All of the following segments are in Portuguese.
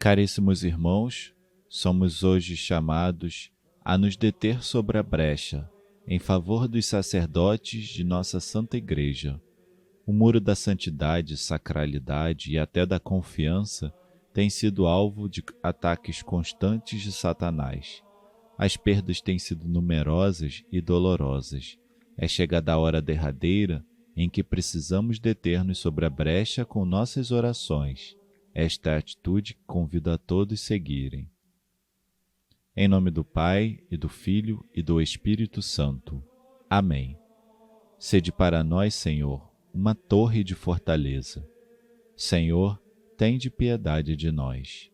Caríssimos irmãos, somos hoje chamados a nos deter sobre a brecha, em favor dos sacerdotes de nossa Santa Igreja. O muro da santidade, sacralidade e até da confiança tem sido alvo de ataques constantes de Satanás. As perdas têm sido numerosas e dolorosas. É chegada a hora derradeira em que precisamos deter-nos sobre a brecha com nossas orações. Esta é a atitude que convido a todos seguirem. Em nome do Pai, e do Filho, e do Espírito Santo. Amém. Sede para nós, Senhor, uma torre de fortaleza. Senhor, tende piedade de nós.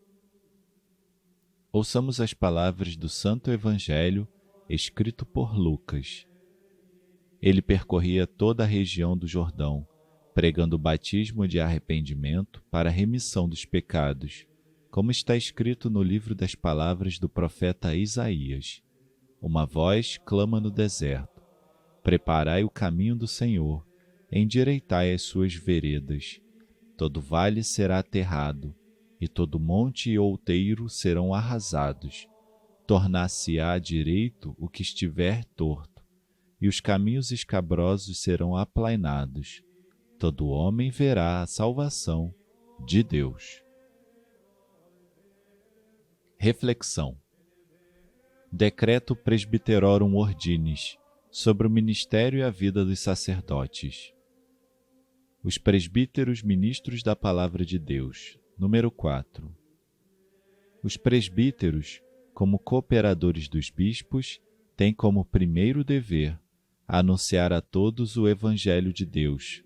Ouçamos as palavras do Santo Evangelho, escrito por Lucas. Ele percorria toda a região do Jordão, pregando o batismo de arrependimento para a remissão dos pecados, como está escrito no livro das palavras do profeta Isaías. Uma voz clama no deserto: preparai o caminho do Senhor, endireitai as suas veredas. Todo vale será aterrado, e todo monte e outeiro serão arrasados. Tornar-se-á direito o que estiver torto, e os caminhos escabrosos serão aplainados. Todo homem verá a salvação de Deus. Reflexão. Decreto Presbyterorum Ordinis sobre o ministério e a vida dos sacerdotes. Os presbíteros ministros da Palavra de Deus. Número 4. Os presbíteros, como cooperadores dos bispos, têm como primeiro dever anunciar a todos o Evangelho de Deus,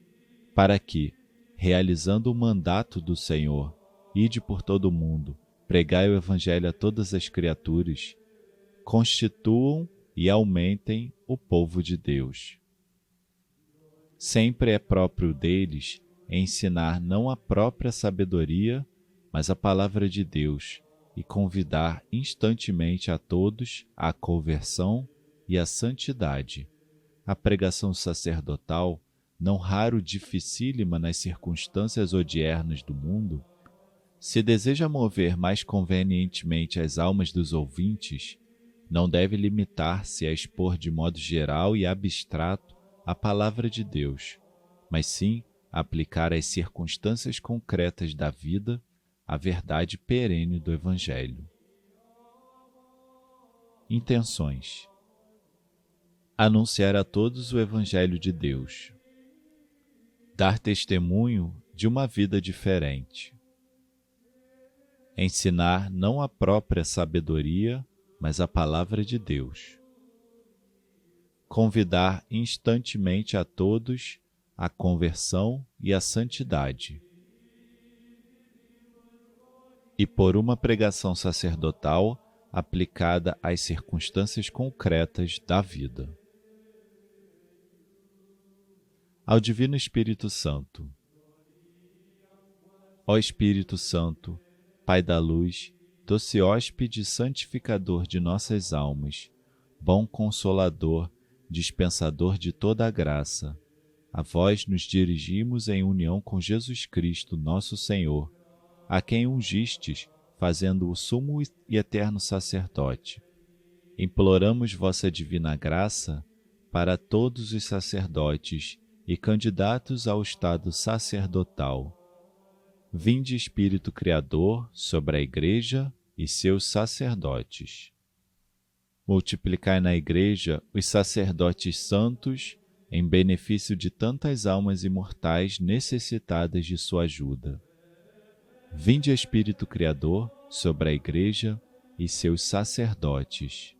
para que, realizando o mandato do Senhor, ide por todo o mundo, pregai o Evangelho a todas as criaturas, constituam e aumentem o povo de Deus. Sempre é próprio deles ensinar não a própria sabedoria, mas a palavra de Deus, e convidar instantemente a todos à conversão e à santidade. A pregação sacerdotal, não raro dificílima nas circunstâncias odiernas do mundo, se deseja mover mais convenientemente as almas dos ouvintes, não deve limitar-se a expor de modo geral e abstrato a palavra de Deus, mas sim aplicar às circunstâncias concretas da vida a verdade perene do Evangelho. Intenções: anunciar a todos o Evangelho de Deus, dar testemunho de uma vida diferente, ensinar não a própria sabedoria, mas a palavra de Deus, convidar instantemente a todos à conversão e à santidade, e por uma pregação sacerdotal aplicada às circunstâncias concretas da vida. Ao Divino Espírito Santo. Ó Espírito Santo, Pai da luz, doce hóspede e santificador de nossas almas, bom consolador, dispensador de toda a graça, a vós nos dirigimos em união com Jesus Cristo, nosso Senhor, a quem ungistes, fazendo o sumo e eterno sacerdote. Imploramos vossa divina graça para todos os sacerdotes e candidatos ao estado sacerdotal. Vinde, Espírito Criador, sobre a Igreja e seus sacerdotes. Multiplicai na Igreja os sacerdotes santos em benefício de tantas almas imortais necessitadas de sua ajuda. Vinde, Espírito Criador, sobre a Igreja e seus sacerdotes.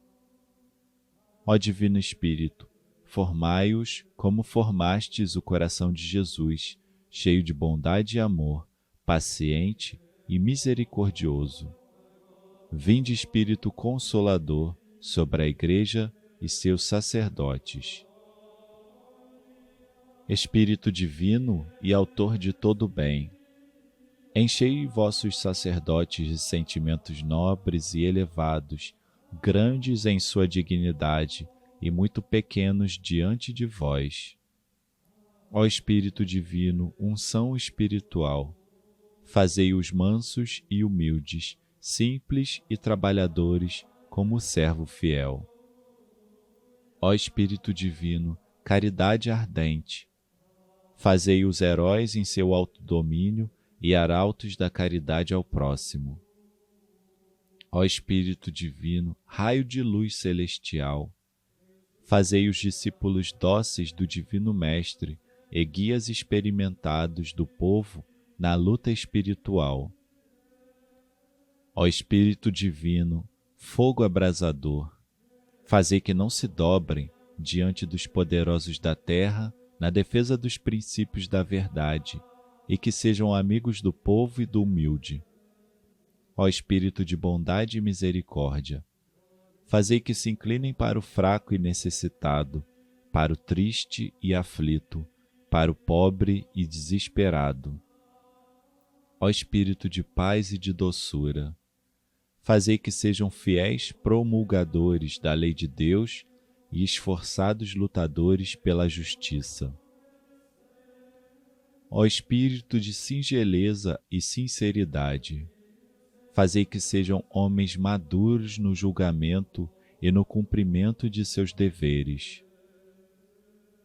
Ó Divino Espírito, formai-os como formastes o coração de Jesus, cheio de bondade e amor, paciente e misericordioso. Vinde, Espírito Consolador, sobre a Igreja e seus sacerdotes. Espírito Divino e Autor de todo o bem, enchei vossos sacerdotes de sentimentos nobres e elevados, grandes em sua dignidade e muito pequenos diante de vós. Ó Espírito Divino, unção espiritual, Fazei-os mansos e humildes, simples e trabalhadores, como o servo fiel. Ó Espírito Divino, caridade ardente, fazei os heróis em seu autodomínio e arautos da caridade ao próximo. Ó Espírito Divino, raio de luz celestial, fazei os discípulos dóceis do Divino Mestre e guias experimentados do povo na luta espiritual. Ó Espírito Divino, fogo abrasador, fazei que não se dobrem diante dos poderosos da terra na defesa dos princípios da verdade e que sejam amigos do povo e do humilde. Ó Espírito de bondade e misericórdia, fazei que se inclinem para o fraco e necessitado, para o triste e aflito, para o pobre e desesperado. Ó Espírito de paz e de doçura, fazei que sejam fiéis promulgadores da lei de Deus e esforçados lutadores pela justiça. Ó Espírito de singeleza e sinceridade, fazei que sejam homens maduros no julgamento e no cumprimento de seus deveres.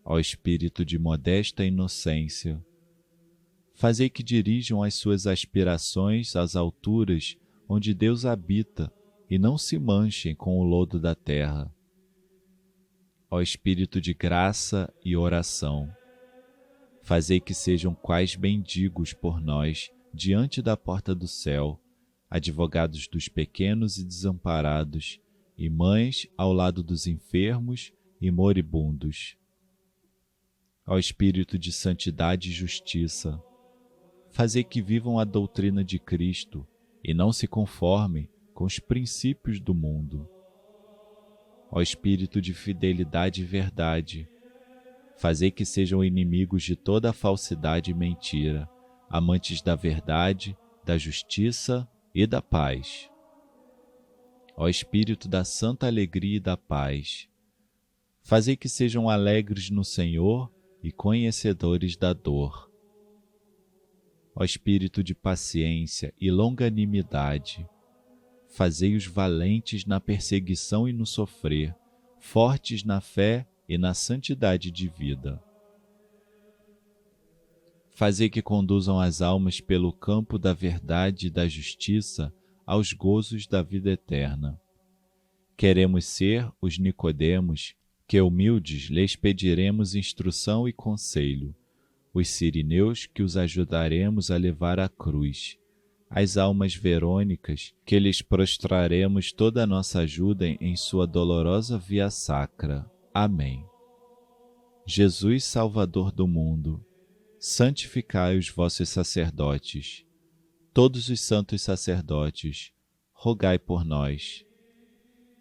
Ó Espírito de modesta inocência, fazei que dirijam as suas aspirações às alturas onde Deus habita e não se manchem com o lodo da terra. Ó Espírito de graça e oração, fazei que sejam quais mendigos por nós diante da porta do céu, advogados dos pequenos e desamparados, e mães ao lado dos enfermos e moribundos. Ó Espírito de santidade e justiça, fazei que vivam a doutrina de Cristo e não se conformem com os princípios do mundo. Ó Espírito de fidelidade e verdade, fazei que sejam inimigos de toda a falsidade e mentira, amantes da verdade, da justiça e da paz. Ó Espírito da santa alegria e da paz, fazei que sejam alegres no Senhor e conhecedores da dor. Ó Espírito de paciência e longanimidade, fazei-os valentes na perseguição e no sofrer, fortes na fé e na santidade de vida. Fazei que conduzam as almas pelo campo da verdade e da justiça aos gozos da vida eterna. Queremos ser os Nicodemos, que humildes lhes pediremos instrução e conselho, os sirineus que os ajudaremos a levar a cruz, as almas verônicas que lhes prostraremos toda a nossa ajuda em sua dolorosa via sacra. Amém. Jesus, Salvador do mundo, santificai os vossos sacerdotes. Todos os santos sacerdotes, rogai por nós.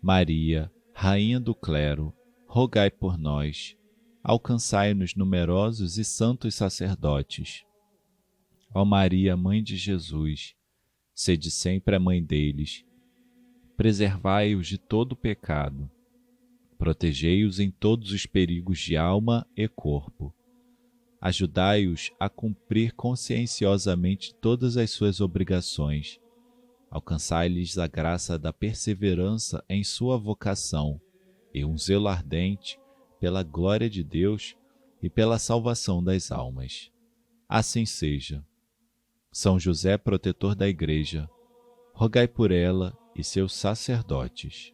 Maria, Rainha do clero, rogai por nós. Alcançai-nos numerosos e santos sacerdotes. Ó Maria, Mãe de Jesus, sede sempre a mãe deles. Preservai-os de todo pecado. Protegei-os em todos os perigos de alma e corpo. Ajudai-os a cumprir conscienciosamente todas as suas obrigações. Alcançai-lhes a graça da perseverança em sua vocação e um zelo ardente pela glória de Deus e pela salvação das almas. Assim seja. São José, protetor da Igreja, rogai por ela e seus sacerdotes.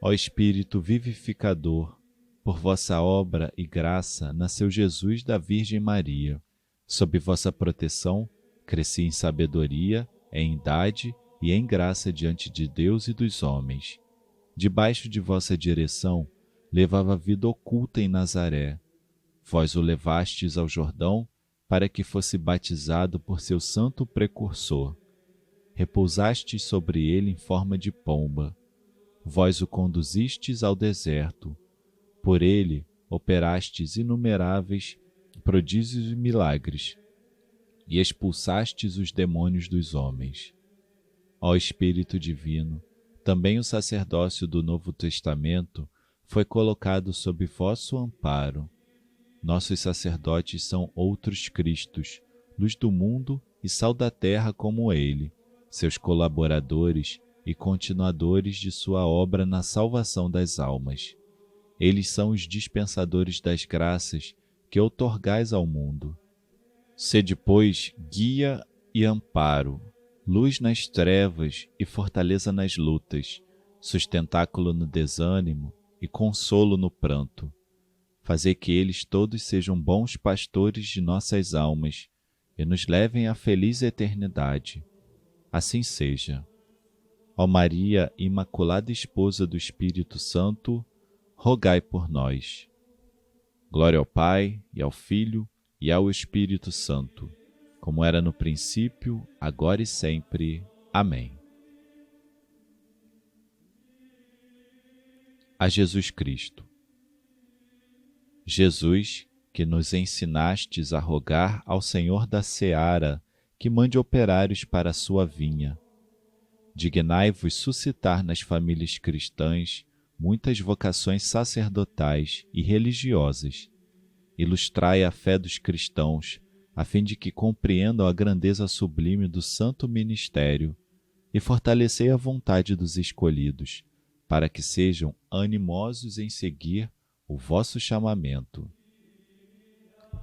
Ó Espírito vivificador, por vossa obra e graça nasceu Jesus da Virgem Maria. Sob vossa proteção, cresci em sabedoria, em idade e em graça diante de Deus e dos homens. Debaixo de vossa direção, levava vida oculta em Nazaré. Vós o levastes ao Jordão para que fosse batizado por seu santo precursor. Repousastes sobre ele em forma de pomba. Vós o conduzistes ao deserto. Por ele operastes inumeráveis prodígios e milagres, e expulsastes os demônios dos homens. Ó Espírito Divino, também o sacerdócio do Novo Testamento foi colocado sob vosso amparo. Nossos sacerdotes são outros Cristos, luz do mundo e sal da terra como ele, seus colaboradores e continuadores de sua obra na salvação das almas. Eles são os dispensadores das graças que outorgais ao mundo. Sede, pois, guia e amparo, luz nas trevas e fortaleza nas lutas, sustentáculo no desânimo e consolo no pranto. Fazei que eles todos sejam bons pastores de nossas almas e nos levem à feliz eternidade. Assim seja. Ó Maria, Imaculada Esposa do Espírito Santo, rogai por nós. Glória ao Pai, e ao Filho, e ao Espírito Santo, como era no princípio, agora e sempre. Amém. A Jesus Cristo. Jesus, que nos ensinastes a rogar ao Senhor da seara que mande operários para a sua vinha, dignai-vos suscitar nas famílias cristãs muitas vocações sacerdotais e religiosas. Ilustrai a fé dos cristãos, a fim de que compreendam a grandeza sublime do santo ministério, e fortalecei a vontade dos escolhidos, para que sejam animosos em seguir o vosso chamamento.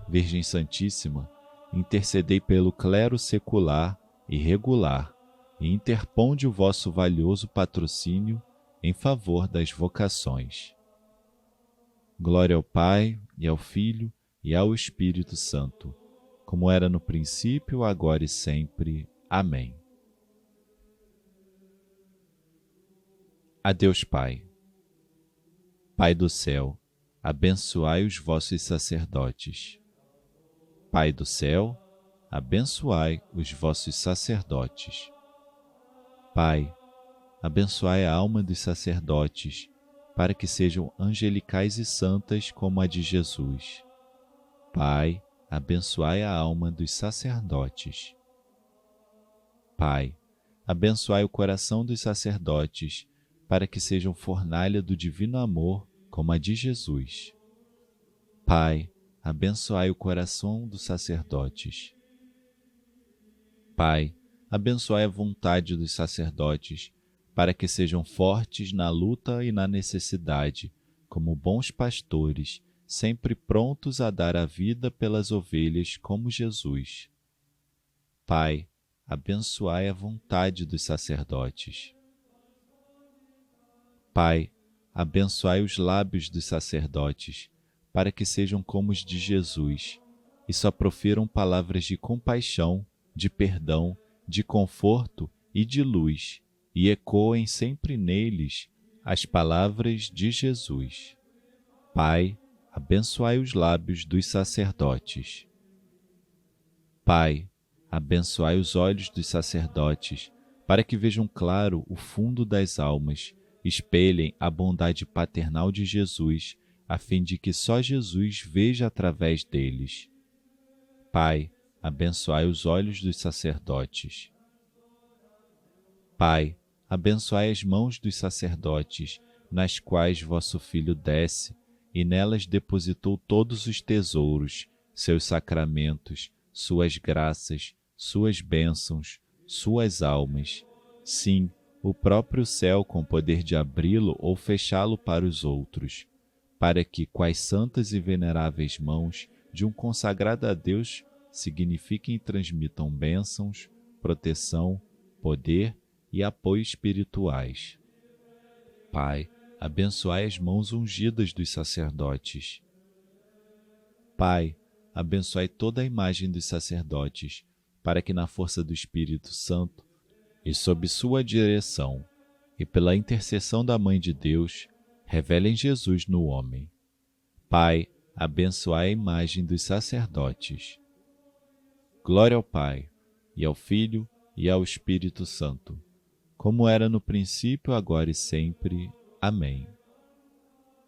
Virgem Santíssima, intercedei pelo clero secular e regular, e interponde o vosso valioso patrocínio em favor das vocações. Glória ao Pai, e ao Filho, e ao Espírito Santo, como era no princípio, agora e sempre. Amém. A Deus Pai. Pai do céu, abençoai os vossos sacerdotes. Pai do céu, abençoai os vossos sacerdotes. Pai, abençoai a alma dos sacerdotes, para que sejam angelicais e santas como a de Jesus. Pai, abençoai a alma dos sacerdotes. Pai, abençoai o coração dos sacerdotes, para que sejam fornalha do divino amor como a de Jesus. Pai, abençoai o coração dos sacerdotes. Pai, abençoai a vontade dos sacerdotes, para que sejam fortes na luta e na necessidade, como bons pastores, sempre prontos a dar a vida pelas ovelhas como Jesus. Pai, abençoai a vontade dos sacerdotes. Pai, abençoai os lábios dos sacerdotes, para que sejam como os de Jesus, e só profiram palavras de compaixão, de perdão, de conforto e de luz, e ecoem sempre neles as palavras de Jesus. Pai, abençoai os lábios dos sacerdotes. Pai, abençoai os olhos dos sacerdotes, para que vejam claro o fundo das almas, espelhem a bondade paternal de Jesus, a fim de que só Jesus veja através deles. Pai, abençoai os olhos dos sacerdotes. Pai, abençoai as mãos dos sacerdotes, nas quais vosso Filho desce, e nelas depositou todos os tesouros, seus sacramentos, suas graças, suas bênçãos, suas almas. Sim, o próprio céu com poder de abri-lo ou fechá-lo para os outros, para que, quais santas e veneráveis mãos de um consagrado a Deus, signifiquem e transmitam bênçãos, proteção, poder e apoio espirituais. Pai, abençoai as mãos ungidas dos sacerdotes. Pai, abençoai toda a imagem dos sacerdotes, para que na força do Espírito Santo e sob sua direção e pela intercessão da Mãe de Deus, revelem Jesus no homem. Pai, abençoai a imagem dos sacerdotes. Glória ao Pai, e ao Filho, e ao Espírito Santo, como era no princípio, agora e sempre. Amém.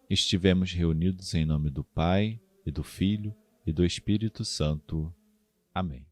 Estivemos reunidos em nome do Pai, e do Filho, e do Espírito Santo. Amém.